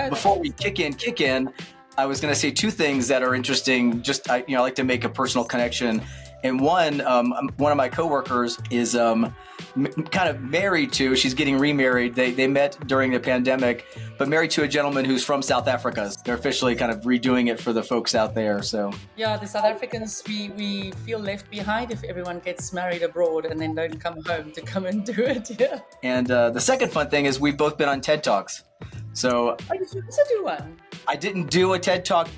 Before we kick in, I was going to say two things that are interesting. Just I like to make a personal connection. And one of my coworkers is kind of married to. She's getting remarried. They met during the pandemic, but married to a gentleman who's from South Africa. They're officially kind of redoing it for the folks out there. So yeah, the South Africans, we feel left behind if everyone gets married abroad and then don't come home to come and do it. Yeah. And the second fun thing is we've both been on TED Talks. So did you also do one? I didn't do a TED Talk,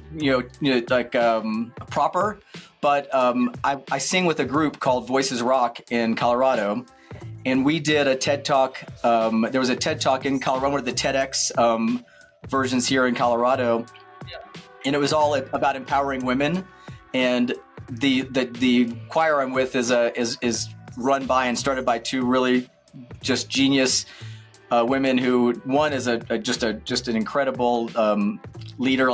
proper, but I sing with a group called Voices Rock in Colorado, and we did a TED Talk. There was a TED Talk in Colorado, one of the TEDx versions here in Colorado, and it was all about empowering women. And the choir I'm with is run by and started by two really just genius women who one is just an incredible leader,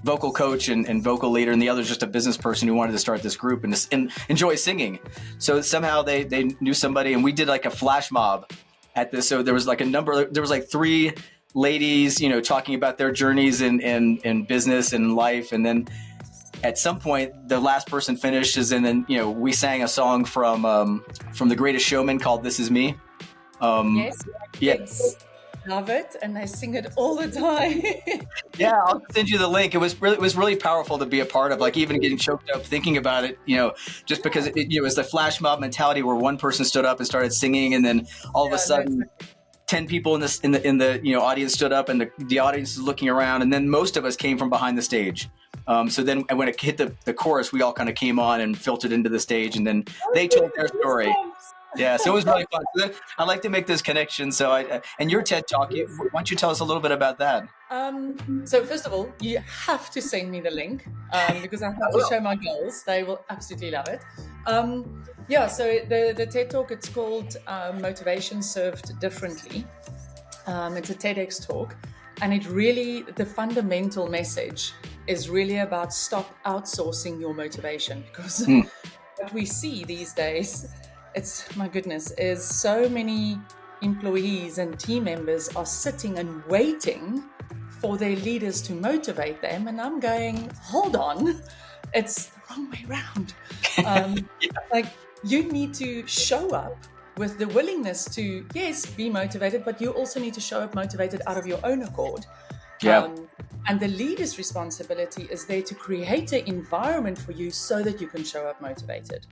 vocal coach and vocal leader, and the other is just a business person who wanted to start this group and enjoy singing. So somehow they knew somebody, and we did like a flash mob at this. So there was like three ladies, talking about their journeys in business and life, and then at some point the last person finishes, and then we sang a song from The Greatest Showman called "This Is Me." Yes. Love it, and I sing it all the time. Yeah, I'll send you the link. It was really powerful to be a part of, like even getting choked up thinking about it, just because it was the flash mob mentality where one person stood up and started singing, and then all of a sudden 10 people in the audience stood up, and the audience is looking around, and then most of us came from behind the stage. So then when it hit the chorus, we all kind of came on and filtered into the stage, and then they told their story. Yeah, so it was really fun. I like to make this connection. So and your TED Talk, why don't you tell us a little bit about that? So first of all, you have to send me the link because I have to show my girls. They will absolutely love it. So the TED Talk, it's called Motivation Served Differently. It's a TEDx talk, and the fundamental message is really about stop outsourcing your motivation, because what we see these days, is so many employees and team members are sitting and waiting for their leaders to motivate them. And I'm going, hold on, it's the wrong way around. Like you need to show up with the willingness to, yes, be motivated, but you also need to show up motivated out of your own accord. Yeah. And the leader's responsibility is there to create an environment for you so that you can show up motivated.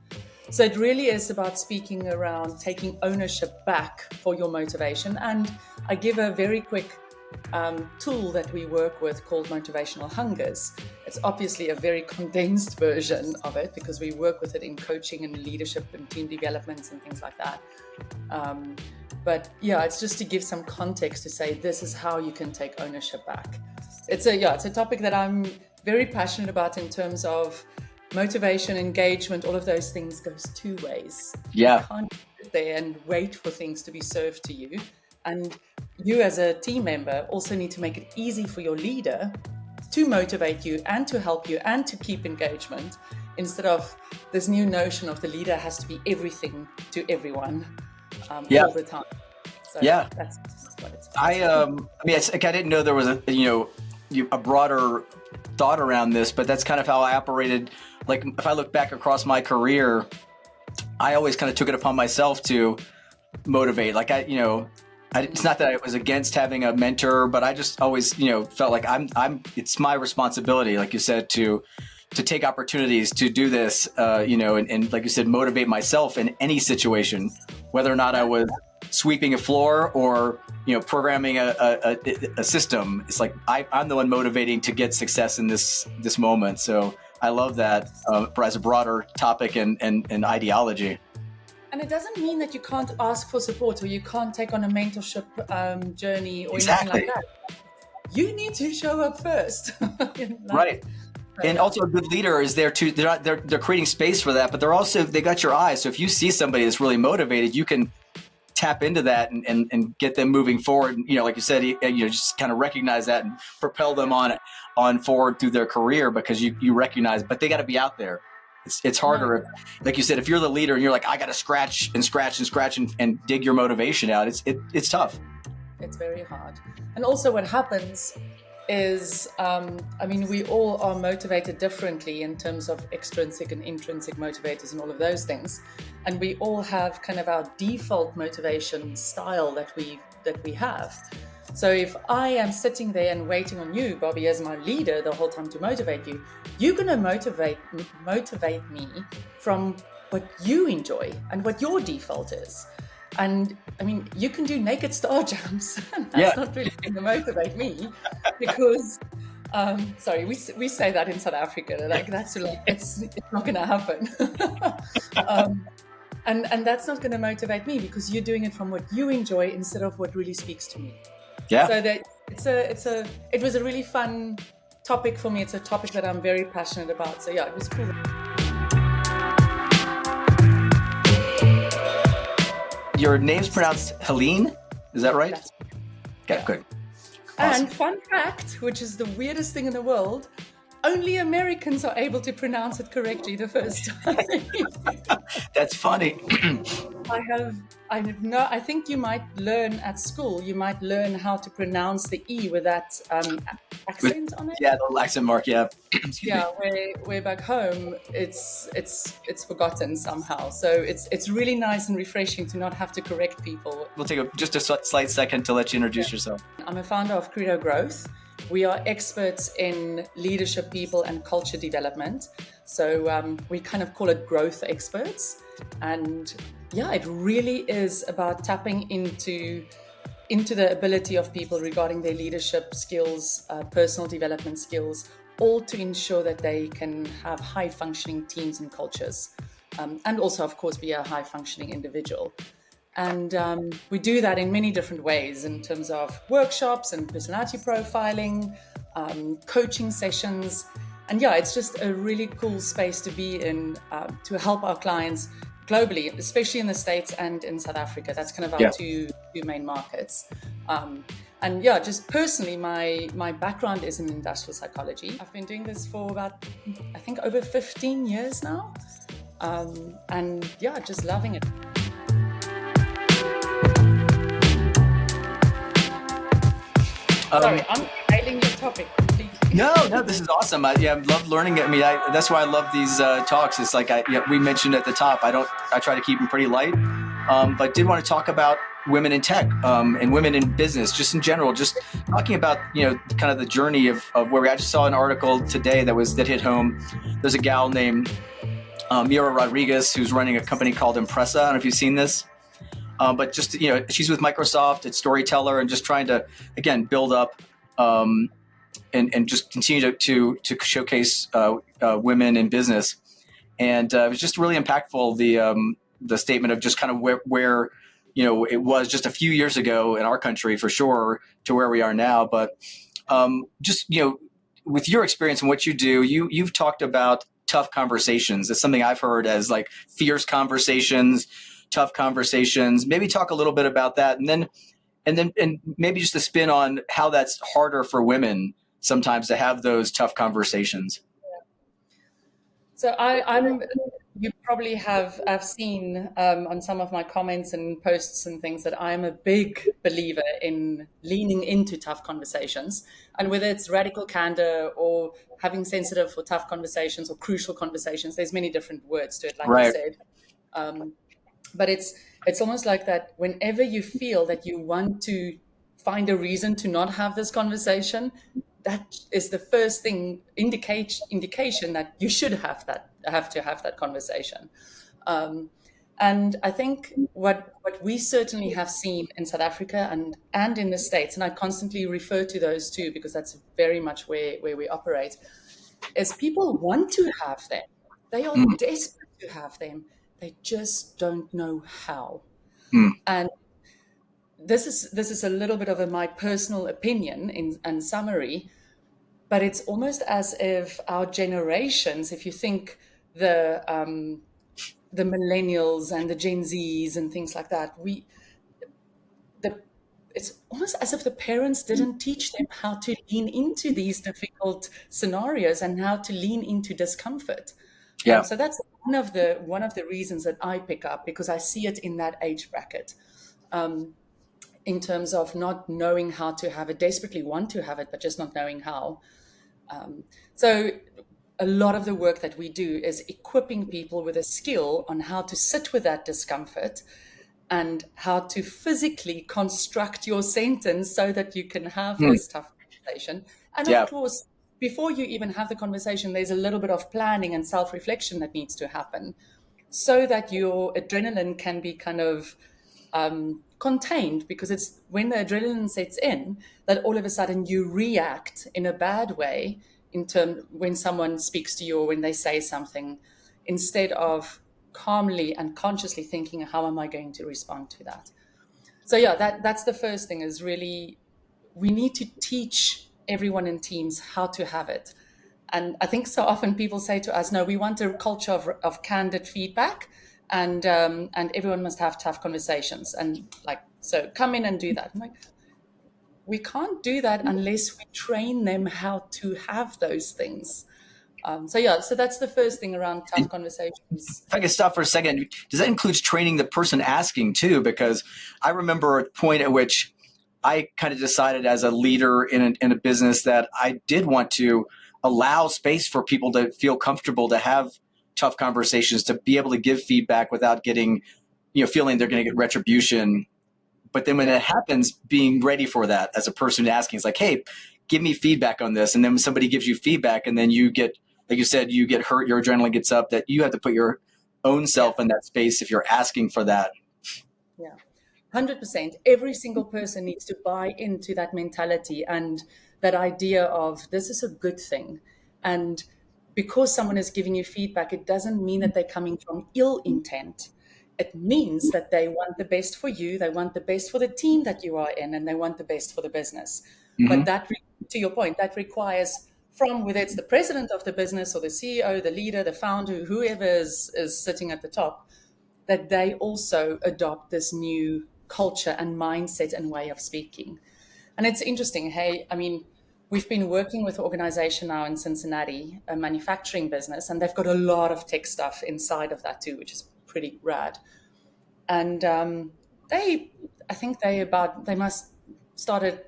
So it really is about speaking around taking ownership back for your motivation. And I give a very quick tool that we work with called Motivational Hungers. It's obviously a very condensed version of it because we work with it in coaching and leadership and team developments and things like that. But it's just to give some context to say this is how you can take ownership back. It's a topic that I'm very passionate about in terms of motivation, engagement, all of those things goes two ways. Yeah. You can't sit there and wait for things to be served to you. And you as a team member also need to make it easy for your leader to motivate you and to help you and to keep engagement, instead of this new notion of the leader has to be everything to everyone all the time. So that's what it's about. I didn't know there was a broader thought around this, but that's kind of how I operated. Like if I look back across my career, I always kind of took it upon myself to motivate. Like it's not that I was against having a mentor, but I just always, felt like it's my responsibility, like you said, to take opportunities to do this, and like you said, motivate myself in any situation, whether or not I was sweeping a floor or, programming a system. It's like I'm the one motivating to get success in this moment. So I love that as a broader topic and ideology. And it doesn't mean that you can't ask for support or you can't take on a mentorship journey or Exactly. anything like that. You need to show up first. Right. And also a good leader is there too. They're creating space for that, but they got your eyes. So if you see somebody that's really motivated, you can tap into that and get them moving forward. Like you said, just kind of recognize that and propel them on forward through their career, because you recognize, but they got to be out there. It's harder. Like you said, if you're the leader and you're like, I got to scratch and dig your motivation out. It's tough. It's very hard. And also what happens is, we all are motivated differently in terms of extrinsic and intrinsic motivators and all of those things. And we all have kind of our default motivation style that we have. So if I am sitting there and waiting on you, Bobby, as my leader the whole time to motivate you, you're going to motivate me from what you enjoy and what your default is. And you can do naked star jumps. That's not really going to motivate me because, we say that in South Africa, like it's not going to happen. And that's not going to motivate me because you're doing it from what you enjoy instead of what really speaks to me. Yeah. So that it was a really fun topic for me. It's a topic that I'm very passionate about. So yeah, it was cool. Your name's pronounced Heléne, is that right? Okay, good. Awesome. And fun fact, which is the weirdest thing in the world, only Americans are able to pronounce it correctly the first time. That's funny. I think you might learn at school, you might learn how to pronounce the E with that accent on it. Yeah, the little accent mark, yeah. Where back home, it's forgotten somehow. So it's really nice and refreshing to not have to correct people. We'll take just a slight second to let you introduce yourself. I'm a founder of Credo Growth. We are experts in leadership, people, and culture development. So we kind of call it growth experts. And yeah, it really is about tapping into the ability of people regarding their leadership skills, personal development skills, all to ensure that they can have high functioning teams and cultures. And also, of course, be a high functioning individual. And we do that in many different ways in terms of workshops and personality profiling, coaching sessions. And yeah, it's just a really cool space to be in to help our clients globally, especially in the States and in South Africa. That's kind of our two main markets. And yeah, just personally, my background is in industrial psychology. I've been doing this for about, I think, over 15 years now. And yeah, just loving it. Sorry, I'm nailing your topic completely. No, this is awesome. I love learning. That's why I love these talks. It's like we mentioned at the top. I try to keep them pretty light, but did want to talk about women in tech and women in business, just in general. Just talking about kind of the journey of where I just saw an article today that hit home. There's a gal named Mira Rodriguez who's running a company called Impressa. I don't know if you've seen this. But just, she's with Microsoft, it's storyteller, and just trying to, again, build up and just continue to showcase women in business. And it was just really impactful, the statement of just kind of where it was just a few years ago in our country for sure to where we are now. But just, with your experience and what you do, you've talked about tough conversations. It's something I've heard as like fierce conversations, tough conversations. Maybe talk a little bit about that, and maybe just a spin on how that's harder for women sometimes to have those tough conversations. So you probably have seen on some of my comments and posts and things that I'm a big believer in leaning into tough conversations, and whether it's radical candor or having sensitive or tough conversations or crucial conversations, there's many different words to it, like right. you said. But it's almost like that whenever you feel that you want to find a reason to not have this conversation, that is the first thing indication that you should have to have that conversation. And I think what we certainly have seen in South Africa and in the States, and I constantly refer to those two because that's very much where we operate, is people want to have them. They are desperate to have them. They just don't know how. And this is a little bit of my personal opinion and summary, but it's almost as if our generations, if you think the millennials and the Gen Zs and things like that, it's almost as if the parents didn't teach them how to lean into these difficult scenarios and how to lean into discomfort. Yeah. So that's one of the reasons that I pick up, because I see it in that age bracket. in terms of not knowing how to have it, desperately want to have it, but just not knowing how. So a lot of the work that we do is equipping people with a skill on how to sit with that discomfort and how to physically construct your sentence so that you can have this tough conversation. And of course, before you even have the conversation, there's a little bit of planning and self-reflection that needs to happen so that your adrenaline can be kind of contained, because it's when the adrenaline sets in that all of a sudden you react in a bad way when someone speaks to you or when they say something, instead of calmly and consciously thinking, how am I going to respond to that? So yeah, that's the first thing, is really we need to teach everyone in teams how to have it. And I think so often people say to us, no, we want a culture of candid feedback, and everyone must have tough conversations, and like, so come in and do that. I'm like, we can't do that unless we train them how to have those things. So that's the first thing around tough conversations. If I could stop for a second, does that include training the person asking too? Because I remember a point at which I kind of decided as a leader in a business that I did want to allow space for people to feel comfortable to have tough conversations, to be able to give feedback without getting, feeling they're going to get retribution. But then when it happens, being ready for that as a person asking, it's like, hey, give me feedback on this. And then when somebody gives you feedback and then you get, like you said, you get hurt, your adrenaline gets up, that you have to put your own self in that space if you're asking for that. Yeah, 100%. Every single person needs to buy into that mentality and that idea of this is a good thing. And because someone is giving you feedback, it doesn't mean that they're coming from ill intent. It means that they want the best for you, they want the best for the team that you are in, and they want the best for the business. But that, to your point, that requires, from whether it's the president of the business or the CEO, the leader, the founder, whoever is sitting at the top, that they also adopt this new culture and mindset and way of speaking. And it's interesting, hey, I mean, we've been working with an organization now in Cincinnati, a manufacturing business, and they've got a lot of tech stuff inside of that too, which is pretty rad. And they must started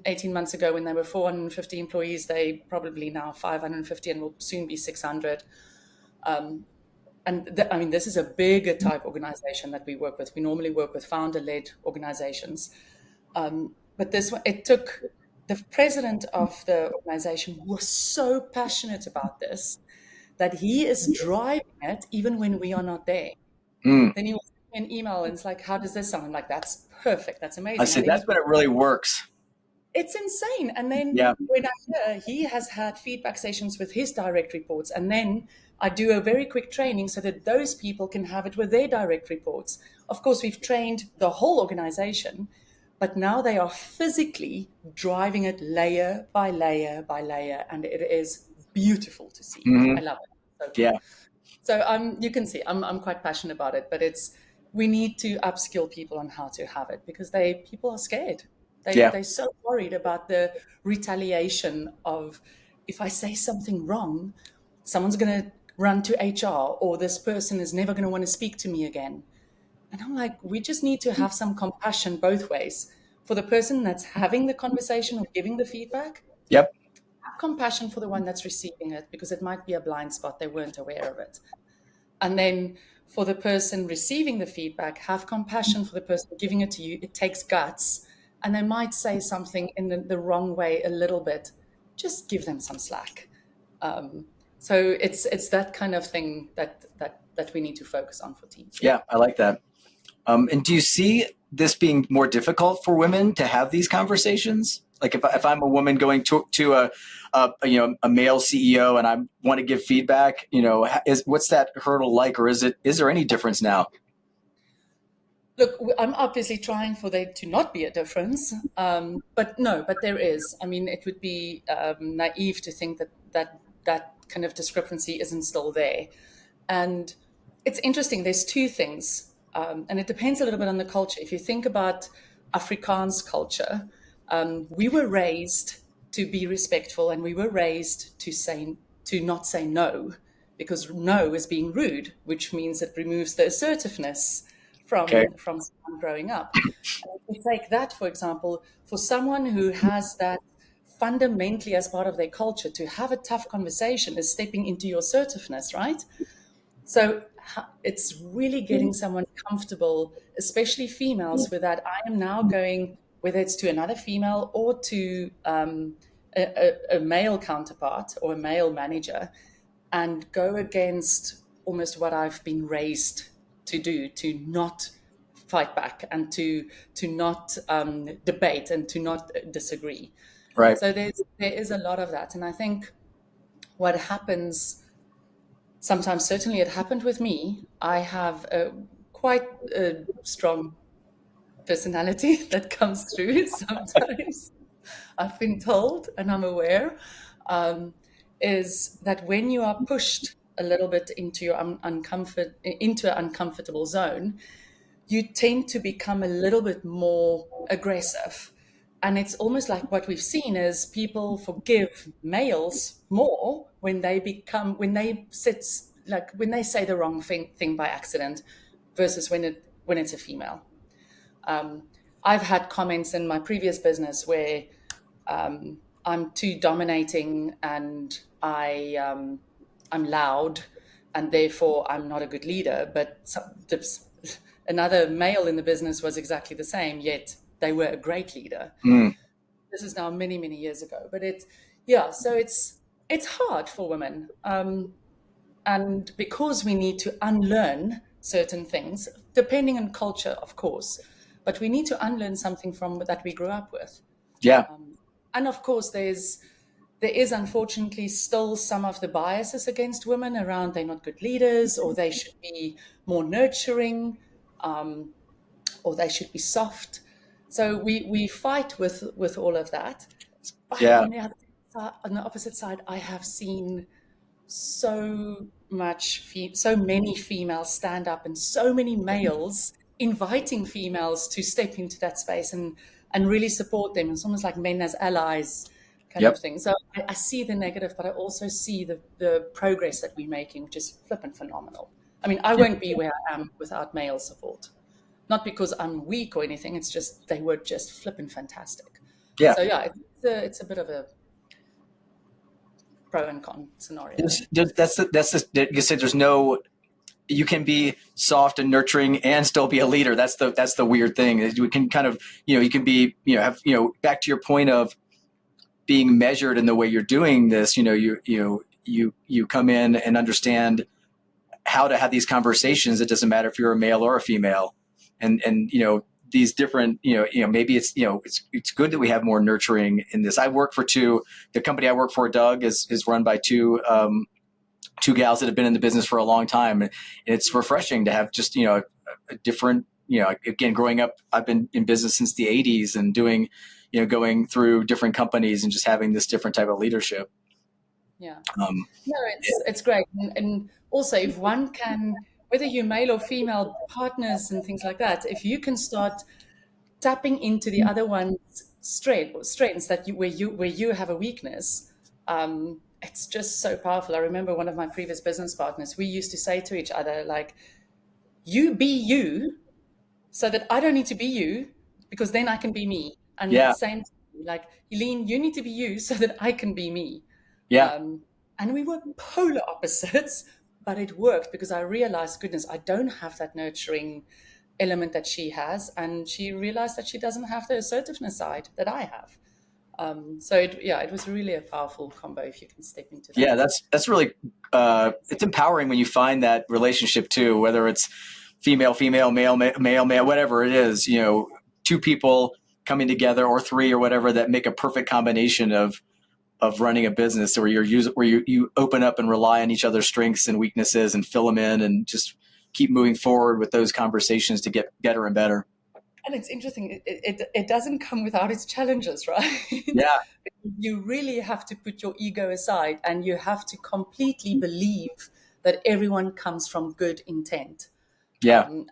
18 months ago when they were 450 employees. They probably now 550 and will soon be 600. This is a bigger type organization that we work with. We normally work with founder-led organizations. But this one, it took the president of the organization was so passionate about this that he is driving it even when we are not there. Then he will send me an email and it's like, how does this sound? I'm like, that's perfect. That's amazing. I see, that's when it really works. It's insane. And then when I hear he has had feedback sessions with his direct reports, and then I do a very quick training so that those people can have it with their direct reports. Of course, we've trained the whole organization, but now they are physically driving it layer by layer by layer, and it is beautiful to see. I love it. So, So you can see I'm quite passionate about it, but we need to upskill people on how to have it, because people are scared. They're so worried about the retaliation of, if I say something wrong, someone's going to run to HR, or this person is never going to want to speak to me again. And I'm like, we just need to have some compassion both ways. For the person that's having the conversation or giving the feedback, have compassion for the one that's receiving it, because it might be a blind spot. They weren't aware of it. And then for the person receiving the feedback, have compassion for the person giving it to you. It takes guts. And they might say something in the wrong way a little bit. Just give them some slack. So it's that kind of thing that we need to focus on for teams. Yeah, I like that. And do you see this being more difficult for women to have these conversations? Like if I'm a woman going to a male CEO and I want to give feedback, what's that hurdle like, or is there any difference now? Look, I'm obviously trying for there to not be a difference, but there is. I mean, it would be naive to think that kind of discrepancy isn't still there. And it's interesting. There's two things, and it depends a little bit on the culture. If you think about Afrikaans culture, we were raised to be respectful, and we were raised to not say no, because no is being rude, which means it removes the assertiveness from someone growing up. And if we take that, for example, for someone who has that fundamentally as part of their culture, to have a tough conversation is stepping into your assertiveness, right? So it's really getting someone comfortable, especially females, with that. I am now going, whether it's to another female or to a male counterpart or a male manager, and go against almost what I've been raised to do, to not fight back and to not debate and to not disagree. Right. So there is a lot of that. And I think what happens sometimes, certainly it happened with me, I have quite a strong personality that comes through sometimes. I've been told, and I'm aware, is that when you are pushed a little bit into your into an uncomfortable zone, you tend to become a little bit more aggressive. And it's almost like what we've seen is people forgive males more when they say the wrong thing by accident versus when it's a female. I've had comments in my previous business where I'm too dominating and I'm loud and therefore I'm not a good leader. But another male in the business was exactly the same, yet they were a great leader. This is now many, many years ago. But so it's hard for women. And because we need to unlearn certain things, depending on culture, of course, but we need to unlearn something from that we grew up with. Yeah. And of course, there is unfortunately still some of the biases against women around they're not good leaders, or they should be more nurturing, or they should be soft. So we fight with all of that. But Yeah. on the opposite side, I have seen so many females stand up, and so many males inviting females to step into that space and really support them. It's almost like men as allies kind of thing. So I see the negative, but I also see the progress that we're making, which is flipping phenomenal. I mean, I won't be where I am without male support. Not because I'm weak or anything. It's just they were just flipping fantastic. Yeah. So it's a bit of a pro and con scenario. You said there's no. You can be soft and nurturing and still be a leader. That's the weird thing. We can kind of you can be have back to your point of being measured in the way you're doing this. You come in and understand how to have these conversations. It doesn't matter if you're a male or a female, and these different maybe it's good that we have more nurturing in this. I work for the company I work for, Doug, is run by two gals that have been in the business for a long time, and it's refreshing to have just a different again, growing up, I've been in business since the 80s and doing going through different companies and just having this different type of leadership. It's great. And also, if one can, whether you're male or female partners and things like that, if you can start tapping into the other one's strengths where you have a weakness, it's just so powerful. I remember one of my previous business partners, we used to say to each other, like, you be you so that I don't need to be you, because then I can be me. And same, like, Heléne, you need to be you so that I can be me. And we were polar opposites, but it worked because I realized, goodness, I don't have that nurturing element that she has. And she realized that she doesn't have the assertiveness side that I have. So it was really a powerful combo if you can step into that. Yeah, that's really, it's empowering when you find that relationship too, whether it's female, male, whatever it is, two people coming together or three or whatever that make a perfect combination of running a business where you open up and rely on each other's strengths and weaknesses and fill them in and just keep moving forward with those conversations to get better and better. And it's interesting. It doesn't come without its challenges, right? Yeah. You really have to put your ego aside, and you have to completely believe that everyone comes from good intent. Yeah. And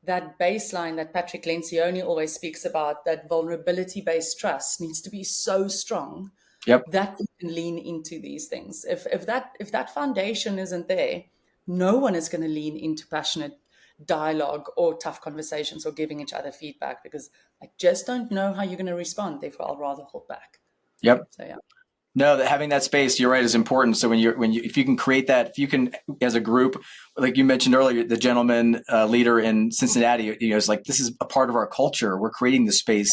that baseline that Patrick Lencioni always speaks about, that vulnerability-based trust, needs to be so strong that you can lean into these things. If that foundation isn't there, no one is going to lean into passionate dialogue or tough conversations or giving each other feedback, because I just don't know how you're going to respond. Therefore, I'll rather hold back. Yep. So yeah. No, that having that space, you're right, is important. So if you can create that, if you can, as a group, like you mentioned earlier, the gentleman leader in Cincinnati, is like, this is a part of our culture. We're creating this space.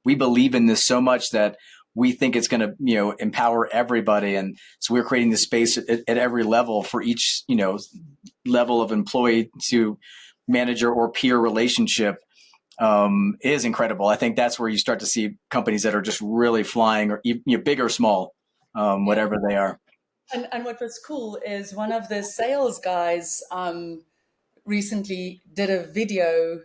We believe in this so much that we think it's going to, empower everybody. And so we're creating this space at every level for each, level of employee to manager or peer relationship. Is incredible. I think that's where you start to see companies that are just really flying, or big or small, whatever they are. And what was cool is one of the sales guys recently did a video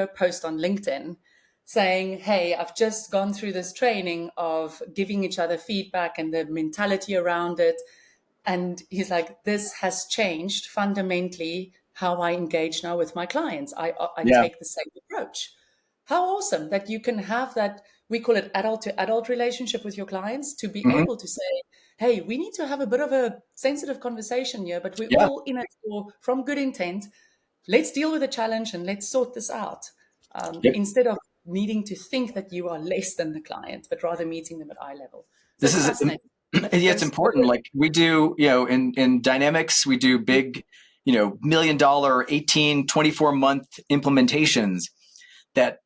post on LinkedIn saying, hey, I've just gone through this training of giving each other feedback and the mentality around it. And he's like, this has changed fundamentally how I engage now with my clients. I take the same approach. How awesome that you can have that, we call it adult to adult relationship with your clients, to be able to say, hey, we need to have a bit of a sensitive conversation here, but we're all in it from good intent. Let's deal with the challenge and let's sort this out. Instead of needing to think that you are less than the client, but rather meeting them at eye level. So This is fascinating. Yeah, it's important. Like we do, in Dynamics, we do big, $1 million, 18, 24-month implementations that,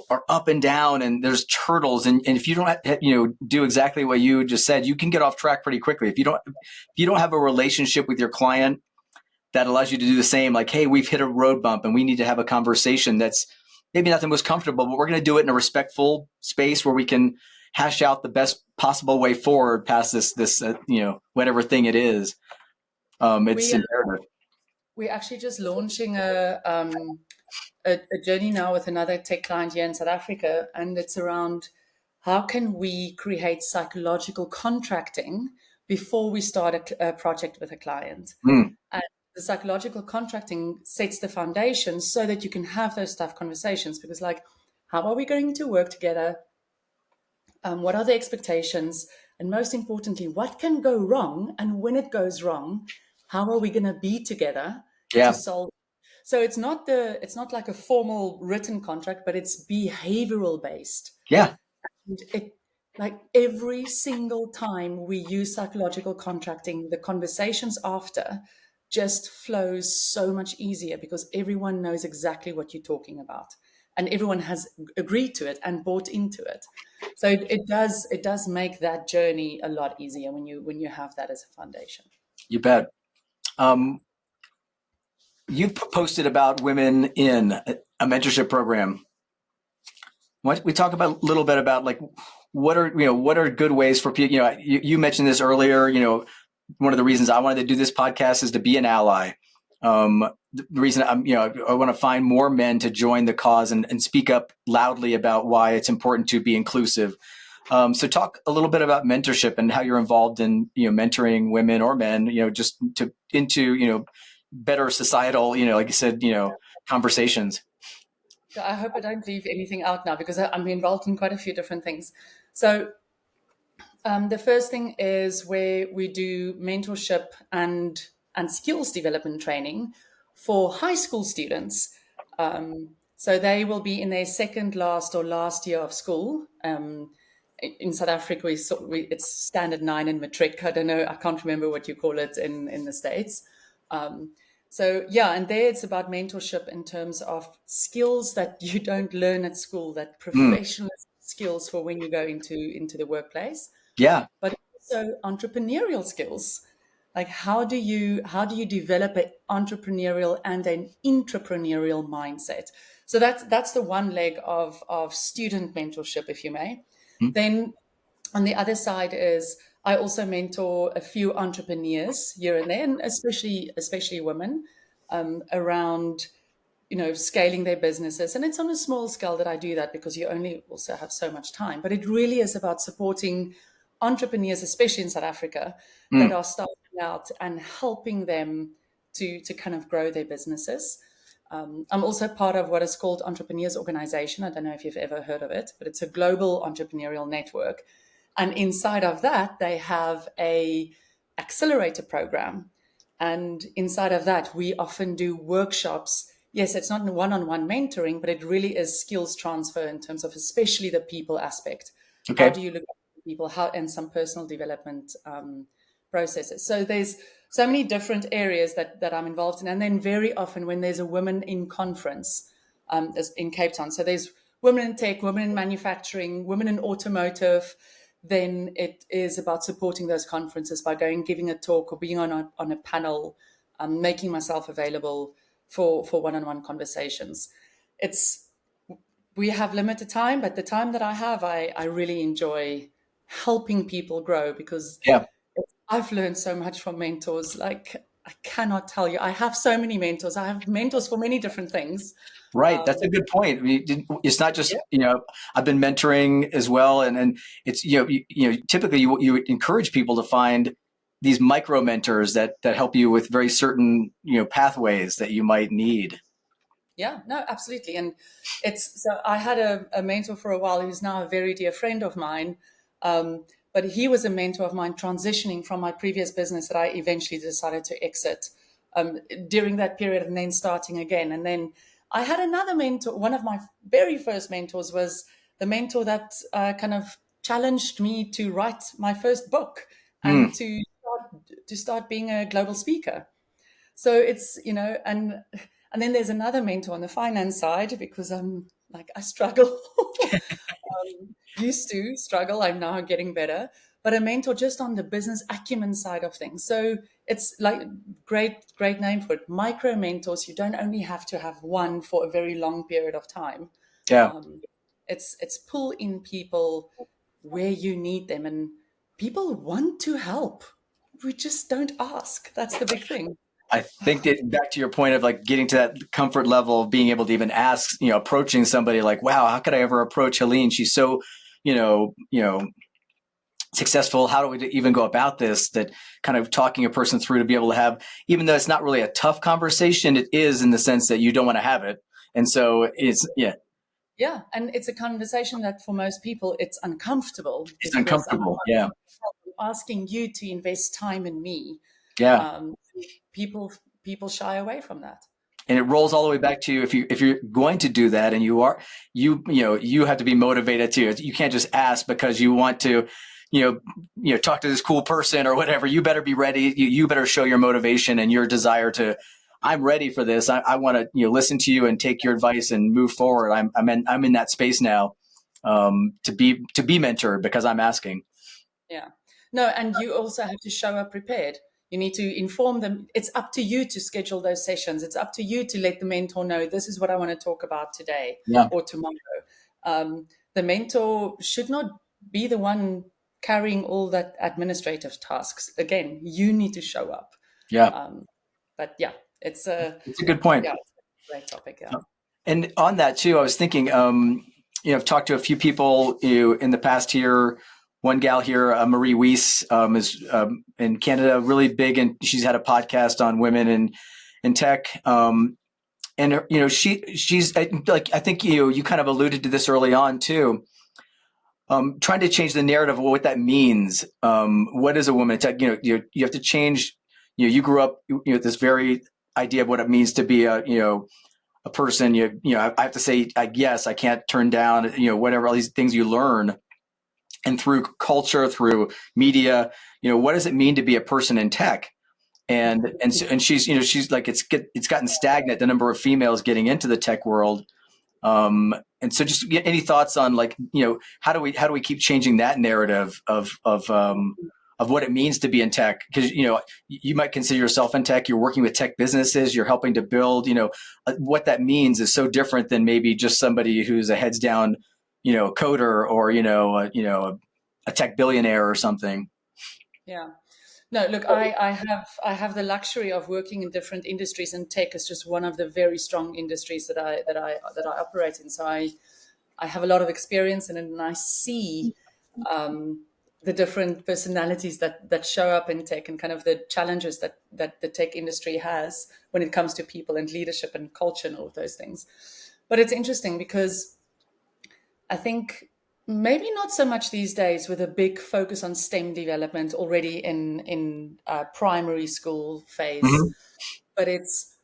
are up and down, and there's hurdles. And if you don't, do exactly what you just said, you can get off track pretty quickly. If you don't have a relationship with your client that allows you to do the same, like, hey, we've hit a road bump and we need to have a conversation that's maybe not the most comfortable, but we're going to do it in a respectful space where we can hash out the best possible way forward past this whatever thing it is. It's imperative. We're actually just launching a journey now with another tech client here in South Africa, and it's around how can we create psychological contracting before we start a project with a client. And the psychological contracting sets the foundation so that you can have those tough conversations, because how are we going to work together? What are the expectations? And most importantly, what can go wrong? And when it goes wrong, how are we going to be together to solve? So it's not like a formal written contract, but it's behavioral based. Yeah. And every single time we use psychological contracting, the conversations after just flows so much easier, because everyone knows exactly what you're talking about, and everyone has agreed to it and bought into it. So it does make that journey a lot easier when you have that as a foundation. You bet. You've posted about women in a mentorship program. We talk about a little bit about what are good ways for people. You mentioned this earlier. One of the reasons I wanted to do this podcast is to be an ally. The reason I want to find more men to join the cause and speak up loudly about why it's important to be inclusive. So talk a little bit about mentorship and how you're involved in, mentoring women or men, just into better societal, like you said, conversations. I hope I don't leave anything out now, because I'm involved in quite a few different things. So the first thing is where we do mentorship and skills development training for high school students. So they will be in their second last or last year of school. In South Africa, it's standard 9 in matric. I don't know, I can't remember what you call it in the States. And there it's about mentorship in terms of skills that you don't learn at school, that professional skills for when you go into the workplace. Yeah. But also entrepreneurial skills. Like how do you develop an entrepreneurial and an intrapreneurial mindset? So that's the one leg of student mentorship, if you may. Then on the other side is I also mentor a few entrepreneurs here and there, and especially women, around scaling their businesses. And it's on a small scale that I do that, because you only also have so much time. But it really is about supporting entrepreneurs, especially in South Africa, that are starting out and helping them to kind of grow their businesses. I'm also part of what is called Entrepreneurs Organization. I don't know if you've ever heard of it, but it's a global entrepreneurial network. And inside of that, they have a accelerator program And inside of that, we often do workshops. Yes, it's not one-on-one mentoring, but it really is skills transfer in terms of especially the people aspect. How Okay. do you look at people, how, and some personal development processes. So there's so many different areas that I'm involved in. And then very often when there's a women in conference in Cape Town, so there's women in tech, women in manufacturing, women in automotive, then it is about supporting those conferences by going, giving a talk or being on a panel, making myself available for one-on-one conversations. We have limited time, but the time that I have, I really enjoy helping people grow because Yeah. I've learned so much from mentors. Like, I cannot tell you. I have so many mentors. I have mentors for many different things. Right. That's a good point. I mean, it's not just, I've been mentoring as well. And it's, typically you encourage people to find these micro mentors that help you with very certain, pathways that you might need. Yeah, no, absolutely. And so I had a mentor for a while who's now a very dear friend of mine. But he was a mentor of mine transitioning from my previous business that I eventually decided to exit during that period and then starting again. And then I had another mentor. One of my very first mentors was the mentor that kind of challenged me to write my first book Hmm. and to start being a global speaker. So it's, and then there's another mentor on the finance side because I'm like, I struggle, used to struggle. I'm now getting better, but a mentor just on the business acumen side of things. So it's like great name for it. Micro mentors. You don't only have to have one for a very long period of time. Yeah. Um, it's pull in people where you need them, and people want to help. We just don't ask. That's the big thing. I think that back to your point of like getting to that comfort level of being able to even ask, approaching somebody like, wow, how could I ever approach Heléne? She's so, successful. How do we even go about this? That kind of talking a person through to be able to have, even though it's not really a tough conversation, it is in the sense that you don't want to have it. And so yeah. Yeah, and it's a conversation that for most people it's uncomfortable It's because uncomfortable. Yeah. I'm asking you to invest time in me. Yeah. Um, people shy away from that. And it rolls all the way back to if you're going to do that and you have to be motivated too. You can't just ask because you want to, talk to this cool person or whatever. You better be ready. You better show your motivation and your desire to, I'm ready for this. I want to, listen to you and take your advice and move forward. I'm in that space now, to be mentored because I'm asking. Yeah. No, and you also have to show up prepared. You need to inform them. It's up to you to schedule those sessions. It's up to you to let the mentor know this is what I want to talk about today Yeah. or tomorrow. The mentor should not be the one carrying all that administrative tasks. Again, you need to show up. Yeah. But yeah, it's a good point. yeah, it's a great topic. Yeah. And on that too, I was thinking, I've talked to a few people in the past here. One gal here, Marie Weiss, is in Canada, really big, and she's had a podcast on women in tech. And she's like, I think you kind of alluded to this early on too. Trying to change the narrative of what that means. What is a woman in tech? You have to change. You grew up, this very idea of what it means to be a person. I have to say, yes, I can't turn down, whatever all these things you learn. And through culture, through media, what does it mean to be a person in tech? And she's like, it's gotten stagnant, the number of females getting into the tech world. And so just any thoughts on like, how do we keep changing that narrative of what it means to be in tech? Because, you might consider yourself in tech, you're working with tech businesses, you're helping to build, what that means is so different than maybe just somebody who's a heads down, coder or, a tech billionaire or something. Yeah. No, look, I have the luxury of working in different industries, and tech is just one of the very strong industries that I operate in. So I have a lot of experience in it, and I see the different personalities that show up in tech and kind of the challenges that the tech industry has when it comes to people and leadership and culture and all of those things. But it's interesting because I think Maybe not so much these days, with a big focus on STEM development already in primary school phase, Hmm. but it's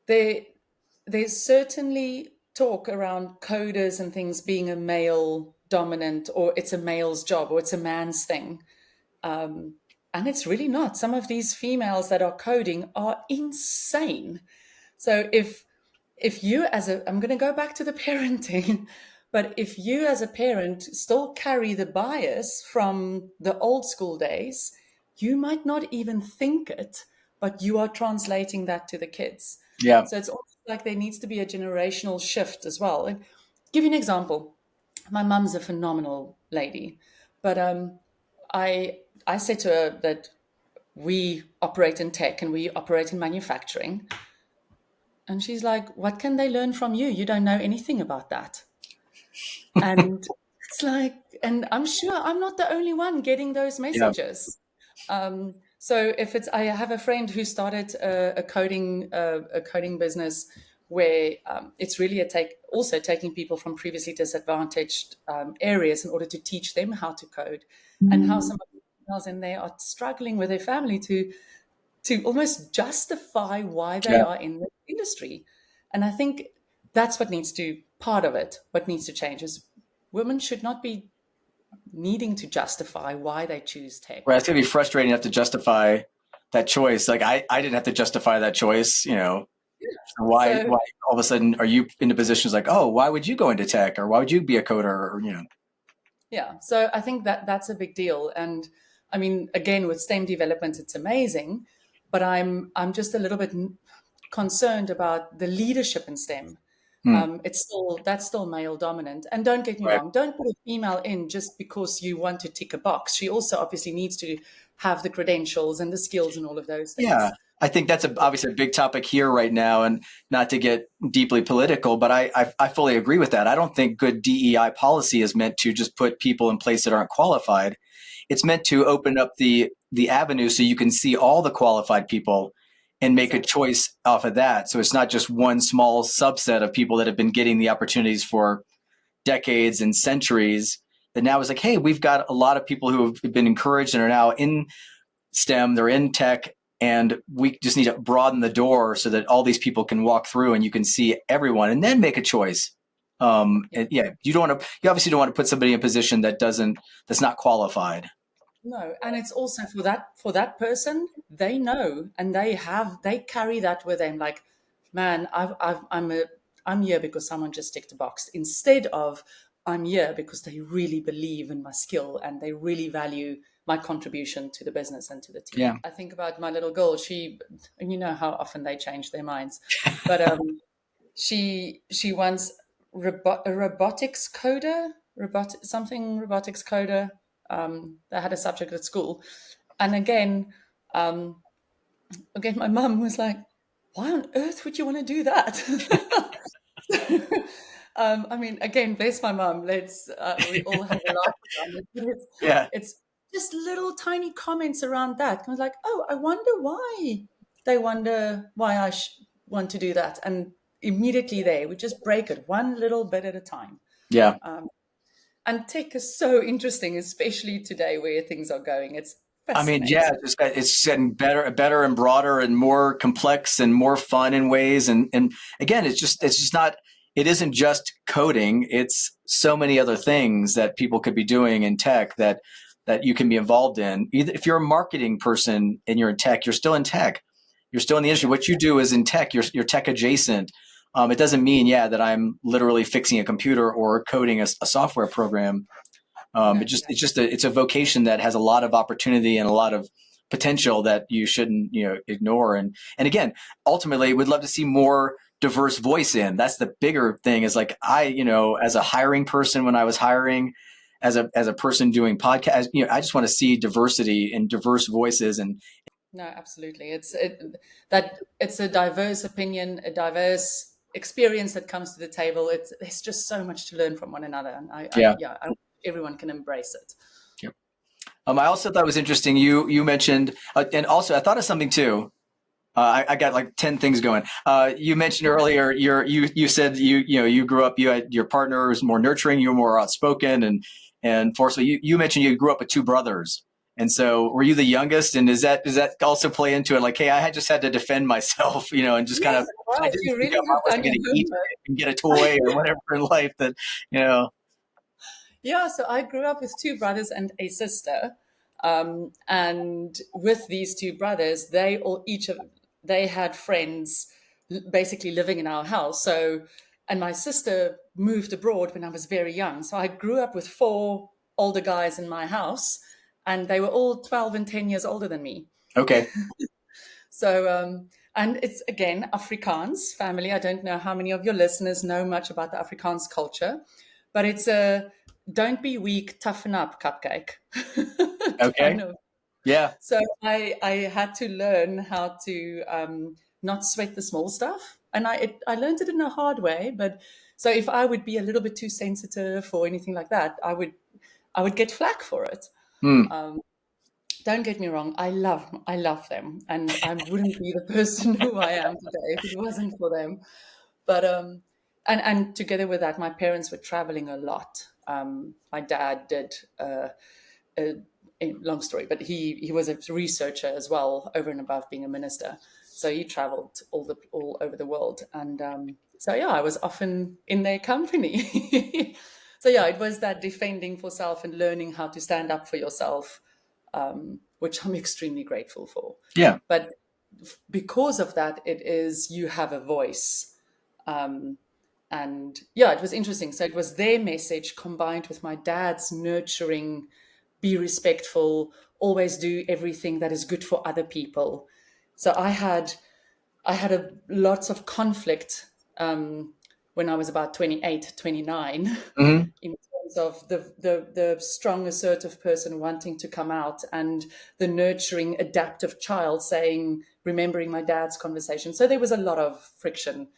there. There's certainly talk around coders and things being a male dominant, or it's a male's job, or it's a man's thing. And it's really not. Some of these females that are coding are insane. So if you as a, I'm going to go back to the parenting, but if you as a parent still carry the bias from the old school days, you might not even think it, but you are translating that to the kids. Yeah. So it's almost like there needs to be a generational shift as well. And give you an example. My mum's a phenomenal lady, but I said to her that we operate in tech and we operate in manufacturing. And she's like, what can they learn from you? You don't know anything about that. And it's like, and I'm sure I'm not the only one getting those Yeah. messages. So if it's, I have a friend who started a coding business where it's really also taking people from previously disadvantaged areas in order to teach them how to code, and how some of the females in there are struggling with their family to almost justify why they Yeah. are in the industry. And I think that's what needs to, part of it, what needs to change is women should not be needing to justify why they choose Right. tech. It's gonna be frustrating to have to justify that choice. Like I didn't have to justify that choice, So So why all of a sudden are you into positions like, oh, why would you go into tech, or why would you be a coder, or. yeah, so I think that that's a big deal. And I mean, again, with STEM development, it's amazing, but I'm just a little bit concerned about the leadership in STEM. Hmm. That's still male dominant. And don't get me Right. wrong, don't put a female in just because you want to tick a box. She also obviously needs to have the credentials and the skills and all of those Yeah. things. I think that's obviously a big topic here right now, and not to get deeply political, but I fully agree with that. I don't think good DEI policy is meant to just put people in place that aren't qualified. It's meant to open up the avenue so you can see all the qualified people and make a Exactly. choice off of that. So it's not just one small subset of people that have been getting the opportunities for decades and centuries. That now is like, hey, we've got a lot of people who have been encouraged and are now in STEM, they're in tech, and we just need to broaden the door so that all these people can walk through and you can see everyone and then make a choice. Yeah. And yeah, you obviously don't want to put somebody in a position that's not qualified. No, and it's also for that person, they know and they carry that with them. Like, man, I'm here because someone just ticked a box. Instead of I'm here because they really believe in my skill and they really value my contribution to the business and to the Yeah. team. I think about my little girl. And you know how often they change their minds, but she wants a robotics coder, robotics coder. They had a subject at school, and um, again, my mum was like, "Why on earth would you want to do that?" I mean, again, bless my mum. We all have a laugh around it, but Yeah. it's just little tiny comments around that. I was like, "Oh, I wonder why they wonder why want to do that," and immediately there, we just break it one little bit at a time. Yeah. Um, and tech is so interesting, especially today where things are going. It's I mean, yeah, fascinating. it's getting better and broader and more complex and more fun in ways. And again, it's just not. It isn't just coding. It's so many other things that people could be doing in tech that you can be involved in. Either if you're a marketing person and you're in tech, you're still in tech. You're still in the industry. Yeah. What you do is in tech. You're tech adjacent. It doesn't mean, yeah, that I'm literally fixing a computer or coding a software program. No, exactly. It's a vocation that has a lot of opportunity and a lot of potential that you shouldn't ignore. And again, ultimately, we'd love to see more diverse voice in. That's the bigger thing. Is like as a hiring person, when I was hiring, as a person doing podcasts, I just want to see diversity and diverse voices. And No, absolutely. It's a diverse opinion, a diverse experience that comes to the table. There's just so much to learn from one another, and yeah. I hope everyone can embrace it. I also thought it was interesting. You mentioned, and also I thought of something too. I got like 10 things going. You mentioned earlier, you said you grew up, you had your partner was more nurturing, you were more outspoken and forceful. You mentioned you grew up with two brothers. And so were you the youngest? And does that also play into it? Like, hey, just had to defend myself, and just kind Yes, of, if I right. didn't You speak really up, I have done wasn't your going to eat homework. and get a toy or whatever in life that. Yeah, so I grew up with two brothers and a sister. And with these two brothers, they had friends basically living in our house. So, and my sister moved abroad when I was very young. So I grew up with four older guys in my house, and they were all 12 and 10 years older than me. Okay. So, and it's again Afrikaans family. I don't know how many of your listeners know much about the Afrikaans culture, but it's a don't be weak, toughen up cupcake Okay. kind of. Yeah. So I had to learn how to not sweat the small stuff, and I learned it in a hard way. But so if I would be a little bit too sensitive or anything like that, I would get flack for it. Hmm. Don't get me wrong, I love them, and I wouldn't be the person who I am today if it wasn't for them. But and together with that, my parents were traveling a lot. My dad did a long story, but he was a researcher as well, over and above being a minister. So he traveled all over the world, and so yeah, I was often in their company. So yeah, it was that defending for self and learning how to stand up for yourself, which I'm extremely grateful for. Yeah. But because of that, it is you have a voice. And yeah, it was interesting. So it was their message combined with my dad's nurturing, be respectful, always do everything that is good for other people. So I had lots of conflict when I was about 28, 29, Hmm. in terms of the strong, assertive person wanting to come out and the nurturing, adaptive child saying, remembering my dad's conversation. So there was a lot of friction,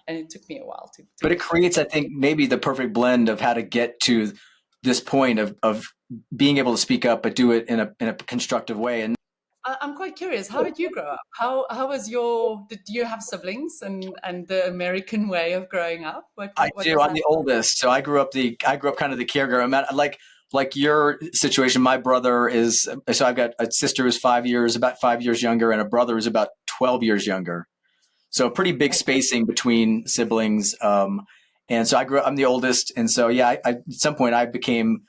and it took me a while to But it get through creates, it. I think, maybe the perfect blend of how to get to this point of being able to speak up, but do it in a constructive way. And I'm quite curious. How did you grow up? How was your? Did you have siblings and the American way of growing up? I What do. was I'm that the like? oldest, so I grew up kind of the caregiver. I'm at, like your situation. My brother is so I've got a sister who's about 5 years younger, and a brother who's about 12 years younger. So pretty big spacing between siblings. And so I'm the oldest, and so yeah, at some point I became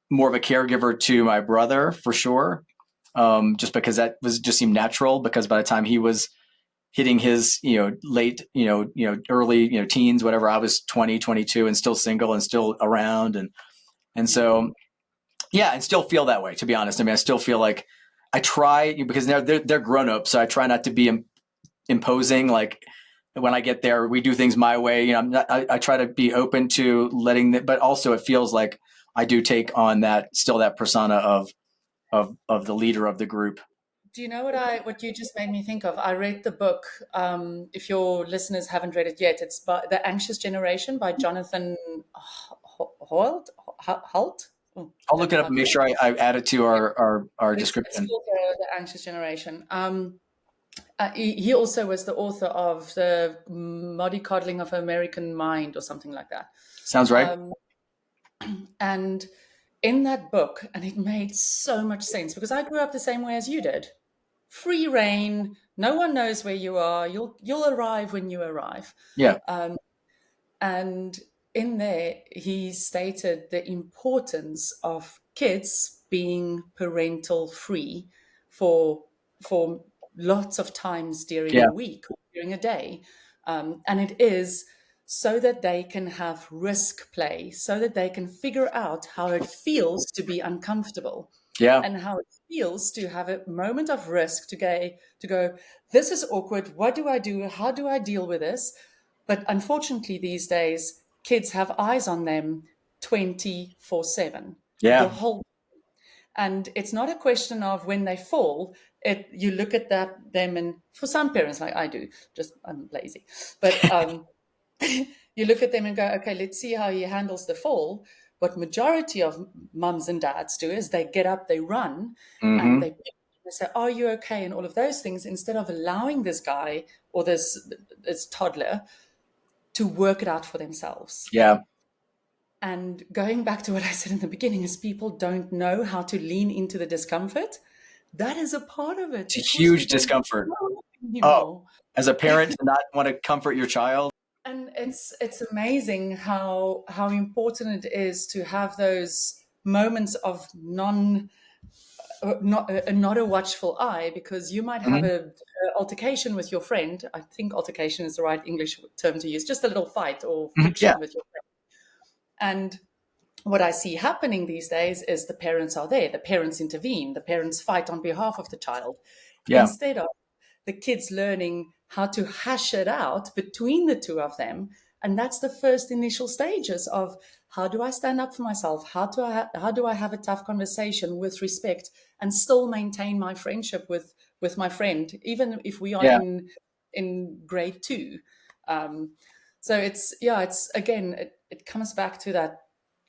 more of a caregiver to my brother for sure. Just because that just seemed natural, because by the time he was hitting his, late, early, teens, whatever, I was 20, 22 and still single and still around. And so, yeah, and still feel that way, to be honest. I mean, I still feel like I try, because they're grown up. So I try not to be imposing. Like when I get there, we do things my way. I try to be open to letting them, but also it feels like I do take on that persona of the leader of the group. Do you know what you just made me think of? I read the book. If your listeners haven't read it yet, it's by The Anxious Generation by Jonathan Holt. Oh, I'll don't look know it up how and to make say sure I add it to our it's description. called the Anxious Generation. He also was the author of the Mollycoddling of American Mind or something like that. Sounds right. Um, and in that book, and it made so much sense because I grew up the same way as you did. Free reign. No one knows where you are. You'll arrive when you arrive. Yeah. And in there, he stated the importance of kids being parental free for for lots of times during Yeah. a week or during a day, and it is so that they can have risk play, so that they can figure out how it feels to be uncomfortable Yeah. and how it feels to have a moment of risk to go, this is awkward. What do I do? How do I deal with this? But unfortunately, these days, kids have eyes on them 24/7, the Yeah. whole. And it's not a question of when they fall. You look at them, and for some parents, like I do, just I'm lazy, but you look at them and go, okay, let's see how he handles the fall. What majority of mums and dads do is they get up, they run, and Hmm. they They say, "Are you okay?" and all of those things, instead of allowing this guy or this toddler to work it out for themselves. Yeah. And going back to what I said in the beginning, is people don't know how to lean into the discomfort. That is a part of it. It's a huge discomfort. Oh, as a parent to not want to comfort your child. And it's amazing how important it is to have those moments of not a watchful eye, because you might have a altercation with your friend. I think altercation is the right English term to use, just a little fight or friction with your friend. And what I see happening these days is the parents are there, the parents intervene, the parents fight on behalf of the child, instead of the kids learning how to hash it out between the two of them. And that's the first initial stages of, how do I stand up for myself? How do I have a tough conversation with respect and still maintain my friendship with my friend, even if we are in grade 2. So it's again, it comes back to that.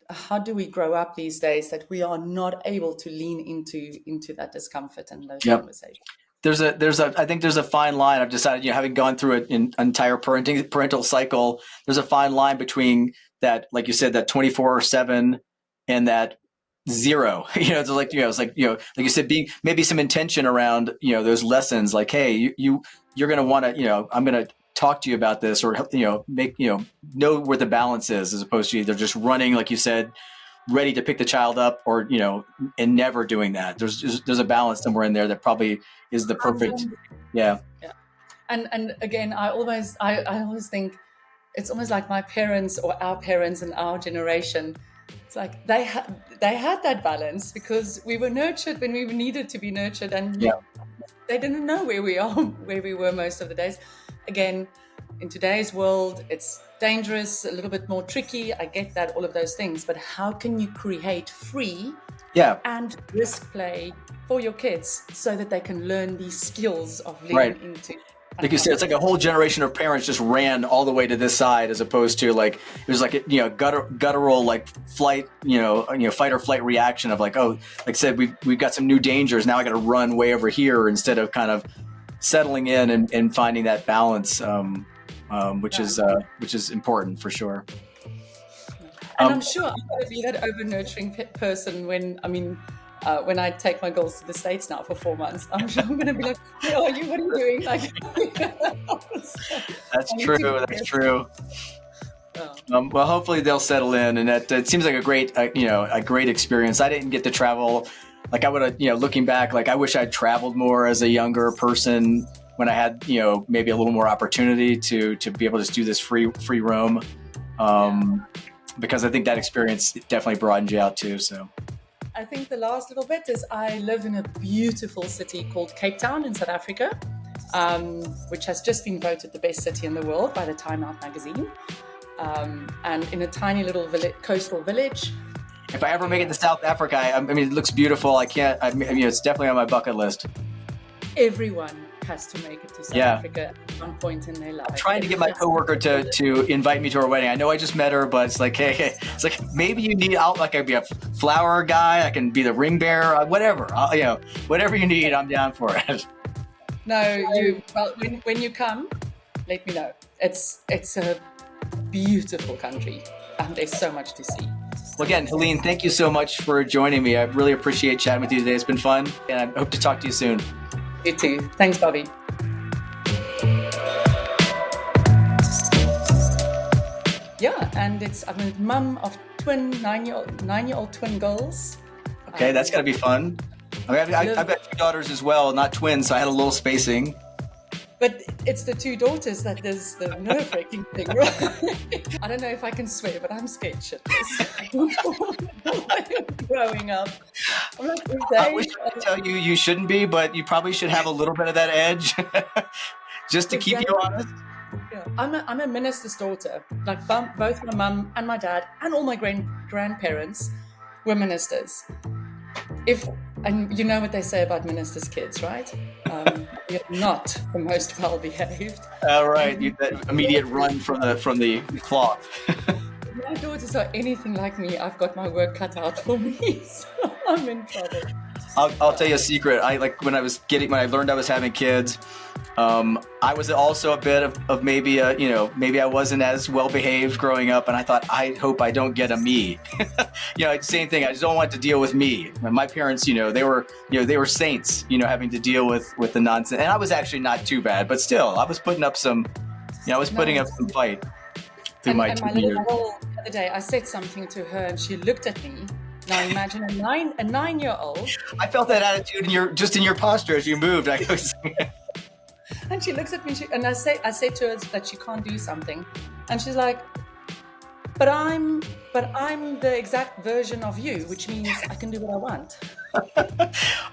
How do we grow up these days that we are not able to lean into that discomfort and those conversations? I think there's a fine line. I've decided, having gone through an entire parental cycle, there's a fine line between that, like you said, that 24/7 and that 0. It's like, like you said, being maybe some intention around, those lessons, like, hey, you're going to want to, I'm going to talk to you about this, or, make, know where the balance is, as opposed to either just running, like you said, ready to pick the child up, or, and never doing that. There's a balance somewhere in there that probably is the perfect. Yeah. And again, I always think it's almost like my parents or our parents in our generation. It's like they had that balance because we were nurtured when we needed to be nurtured, and they didn't know where we were most of the days. Again, in today's world, it's dangerous, a little bit more tricky. I get that, all of those things, but how can you create free and risk play for your kids so that they can learn these skills of leaning into? Like you said, it's like a whole generation of parents just ran all the way to this side, as opposed to like, it was like a guttural like flight, fight or flight reaction of like, oh, like I said, we've got some new dangers. Now I got to run way over here, instead of kind of settling in and finding that balance, which is important for sure. And I'm sure I'm going to be that over nurturing person when I take my girls to the States now for 4 months. I'm sure I'm going to be like, "Where are you? What are you doing?" Like, That's true. Well, hopefully they'll settle in, and it seems like a great experience. I didn't get to travel. Like I would have, looking back, like I wish I'd traveled more as a younger person, when I had, maybe a little more opportunity to be able to just do this free roam. Because I think that experience definitely broadened you out too. So I think the last little bit is, I live in a beautiful city called Cape Town in South Africa, which has just been voted the best city in the world by the Time Out magazine. And in a tiny little coastal village. If I ever make it to South Africa, it looks beautiful. It's definitely on my bucket list. Everyone has to make it to South Africa at one point in their life. I'm trying to get my coworker to invite me to her wedding. I know I just met her, but it's like, hey, it's like, maybe you need I can be a flower guy. I can be the ring bearer, whatever. Whatever you need, I'm down for it. No, when you come, let me know. It's a beautiful country, and there's so much to see. Well, again, Heléne, thank you so much for joining me. I really appreciate chatting with you today. It's been fun, and I hope to talk to you soon. You too. Thanks, Bobby. Yeah, and I'm a mum of nine-year-old twin girls. Okay, that's gotta be fun. I've got 2 daughters as well, not twins, so I had a little spacing. But it's the 2 daughters that is the nerve-wracking thing, right? I don't know if I can swear, but I'm scared shitless. Growing up, I'm like, I wish I could tell you shouldn't be, but you probably should have a little bit of that edge, just to keep you honest. Yeah. I'm a minister's daughter. Like both my mum and my dad and all my grandparents were ministers. And you know what they say about ministers' kids, right? You're not the most well behaved. Right, that immediate run from the cloth. My daughters are anything like me, I've got my work cut out for me, so I'm in trouble. I'll tell you a secret. When I learned I was having kids, I was also a bit of maybe maybe I wasn't as well behaved growing up, and I thought, I hope I don't get a me. Same thing. I just don't want to deal with me. And my parents, they were saints, having to deal with the nonsense. And I was actually not too bad, but still, I was putting up some fight through my and my little girl the other day, I said something to her, and she looked at me. Now imagine a 9-year-old. I felt that attitude in your posture as you moved. And she looks at me, and I said to her that she can't do something, and she's like, "But I'm the exact version of you, which means I can do what I want."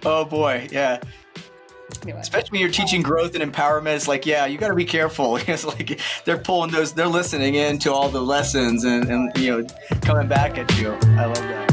Oh boy, yeah. Anyway. Especially when you're teaching growth and empowerment, it's like, yeah, you got to be careful. It's like they're listening in to all the lessons and coming back at you. I love that.